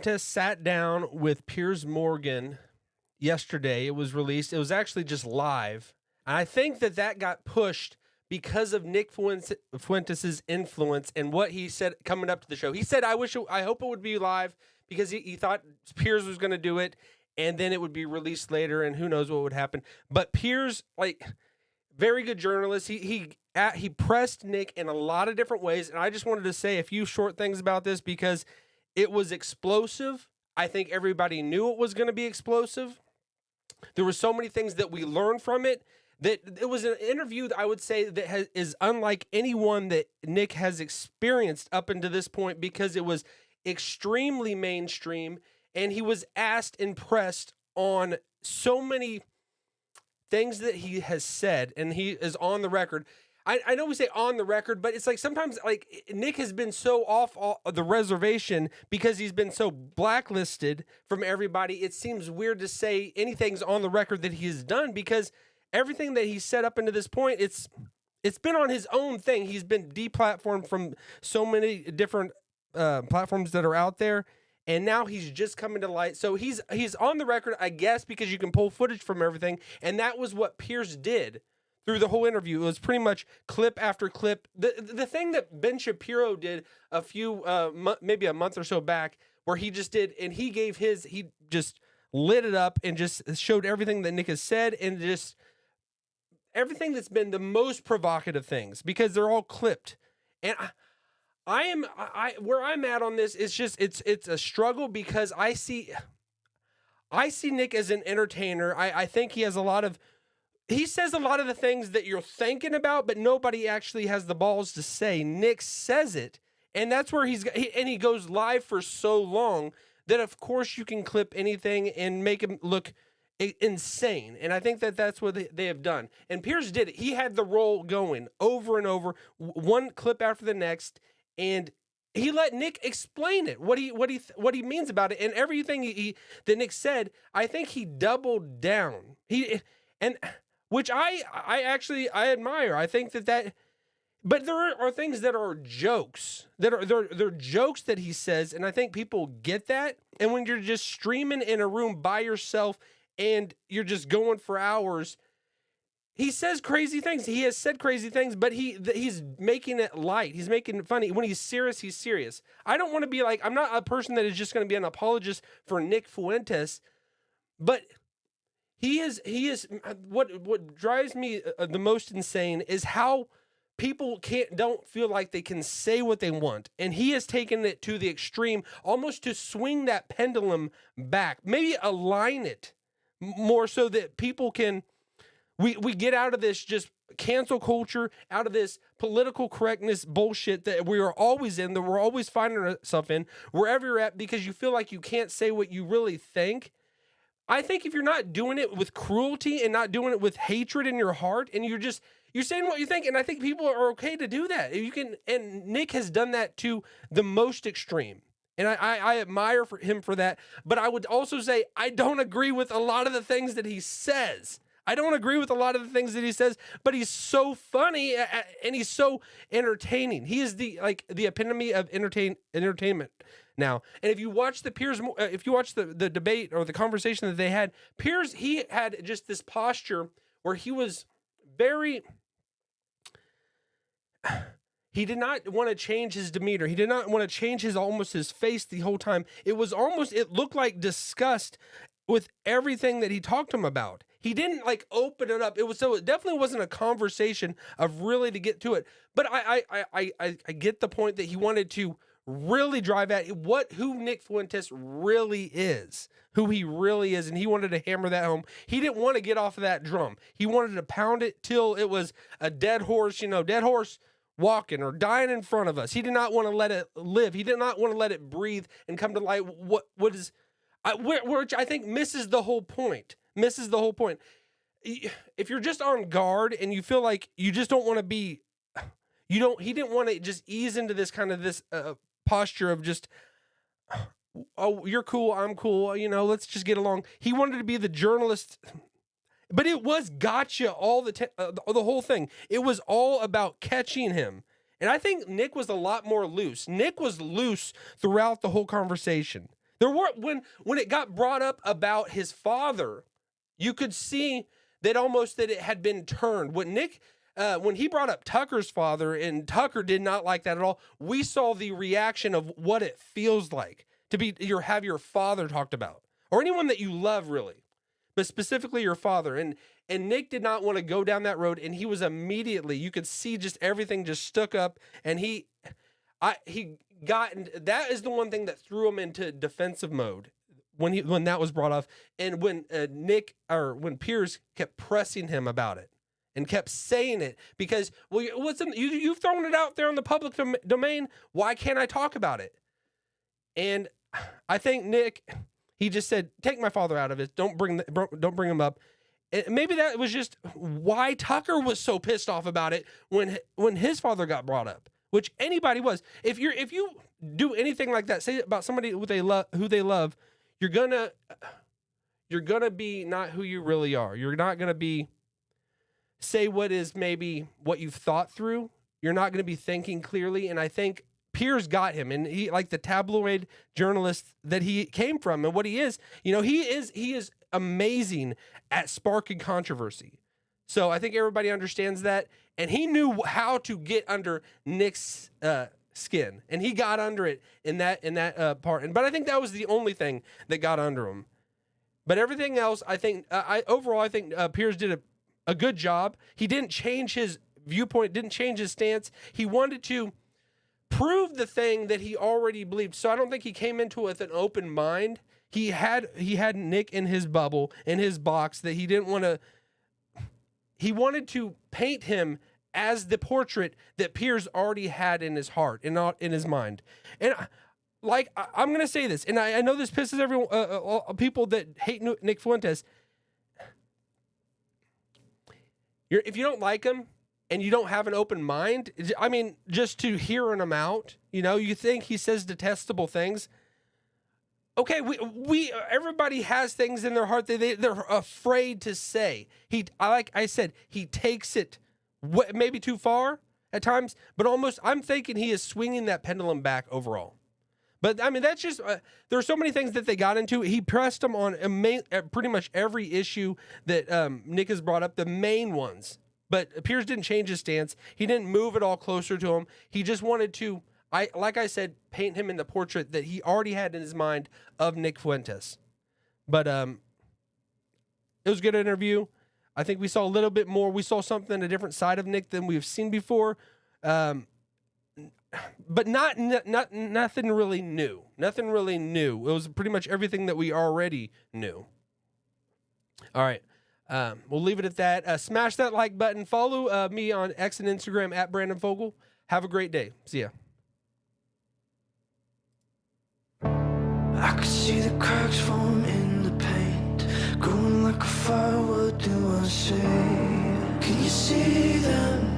Fuentes sat down with Piers Morgan yesterday. It was released. It was actually just live. And I think that got pushed because of Nick Fuentes' influence and what he said coming up to the show. He said, I hope it would be live because he thought Piers was going to do it and then it would be released later and who knows what would happen. But Piers, like, very good journalist. He pressed Nick in a lot of different ways. And I just wanted to say a few short things about this because it was explosive. I think everybody knew it was going to be explosive. There were so many things that we learned from it that it was an interview that I would say that is unlike anyone that Nick has experienced up until this point because it was extremely mainstream and he was asked and pressed on so many things that he has said and he is on the record. I know we say on the record, but it's like sometimes like Nick has been so off the reservation because he's been so blacklisted from everybody. It seems weird to say anything's on the record that he has done because everything that he's set up into this point, it's been on his own thing. He's been deplatformed from so many different platforms that are out there. And now he's just coming to light. So he's on the record, I guess, because you can pull footage from everything. And that was what Piers did through the whole interview. It was pretty much clip after clip. The thing that Ben Shapiro did a few, maybe a month or so back, where he just did, and he just lit it up and just showed everything that Nick has said and just everything that's been the most provocative things because they're all clipped. And where I'm at on this is just it's a struggle because I see Nick as an entertainer. I think he says a lot of the things that you're thinking about, but nobody actually has the balls to say. Nick says it, and that's where he goes live for so long that of course you can clip anything and make him look insane. And I think that's what they have done. And Piers did it. He had the role going over and over, one clip after the next. And he let Nick explain it, what he means about it, and everything that Nick said. I think he doubled down. Which I actually admire. I think that, but there are things that are jokes they're jokes that he says, and I think people get that. And when you're just streaming in a room by yourself and you're just going for hours. He says crazy things. He has said crazy things, but he's making it light. He's making it funny. When he's serious, he's serious. I don't want to be like, I'm not a person that is just going to be an apologist for Nick Fuentes, but he is what drives me the most insane is how people don't feel like they can say what they want. And he has taken it to the extreme, almost to swing that pendulum back, maybe align it more so that people can, we get out of this just cancel culture, out of this political correctness bullshit that we are always in, that we're always finding ourselves in, wherever you're at, because you feel like you can't say what you really think. I think if you're not doing it with cruelty and not doing it with hatred in your heart, and you're saying what you think, and I think people are okay to do that. And Nick has done that to the most extreme. And I admire him for that. But I would also say I don't agree with a lot of the things that he says. I don't agree with a lot of the things that he says, but he's so funny and he's so entertaining. He is the epitome of entertainment now. And if you watch the debate or the conversation that they had, Piers, he had just this posture where he was very, he did not want to change his demeanor. He did not want to change his face the whole time. It looked like disgust with everything that he talked to him about. He didn't open it up. It definitely wasn't a conversation of really to get to it. But I get the point that he wanted to really drive at who Nick Fuentes really is, who he really is, and he wanted to hammer that home. He didn't want to get off of that drum. He wanted to pound it till it was a dead horse, dead horse walking or dying in front of us. He did not want to let it live. He did not want to let it breathe and come to light. Which I think misses the whole point. If you're just on guard and you feel like you just don't want to be, he didn't want to just ease into this kind of this posture of just, oh, you're cool, I'm cool, let's just get along. He wanted to be the journalist, but it was gotcha the whole thing. It was all about catching him. And I think Nick was a lot more loose. Nick was loose throughout the whole conversation. There were when it got brought up about his father, you could see that almost that it had been turned. When he brought up Tucker's father, and Tucker did not like that at all, we saw the reaction of what it feels like to have your father talked about, or anyone that you love, really, but specifically your father. And Nick did not want to go down that road, and he was immediately, you could see just everything just stuck up, and he got, that is the one thing that threw him into defensive mode when that was brought up, and when when Piers kept pressing him about it and kept saying it, because, well, you've thrown it out there on the public domain. Why can't I talk about it? And I think Nick, he just said, take my father out of it. Don't bring him up. And maybe that was just why Tucker was so pissed off about it when his father got brought up, which anybody was. If you do anything like that, say it about somebody who they love, you're gonna be not who you really are. You're not gonna say what is maybe what you've thought through. You're not gonna be thinking clearly. And I think Piers got him, and he, like the tabloid journalist that he came from and what he is, he is amazing at sparking controversy. So I think everybody understands that, and he knew how to get under Nick's skin, and he got under it in that part. But I think that was the only thing that got under him. But everything else, I think, overall, I think Piers did a good job. He didn't change his viewpoint, didn't change his stance. He wanted to prove the thing that he already believed. So I don't think he came into it with an open mind. He had Nick in his bubble, in his box, that he didn't want to. He wanted to paint him as the portrait that Piers already had in his heart and not in his mind. And I'm going to say this, and I know this pisses everyone, people that hate Nick Fuentes. If you don't like him and you don't have an open mind, I mean, just to hearing him out, you think he says detestable things. Okay, everybody has things in their heart that they're afraid to say. Like I said, he takes it maybe too far at times, but almost I'm thinking he is swinging that pendulum back overall. But I mean, that's just there are so many things that they got into. He pressed him on pretty much every issue that Nick has brought up, the main ones. But Piers didn't change his stance. He didn't move it all closer to him. He just wanted to, like I said, paint him in the portrait that he already had in his mind of Nick Fuentes. But it was a good interview. I think we saw a little bit more. We saw something, a different side of Nick than we've seen before. But nothing really new. Nothing really new. It was pretty much everything that we already knew. All right. We'll leave it at that. Smash that like button. Follow me on X and Instagram at Brandon Fogel. Have a great day. See ya. I could see the cracks form in the paint, growing like a fire. What do I say? Can you see them?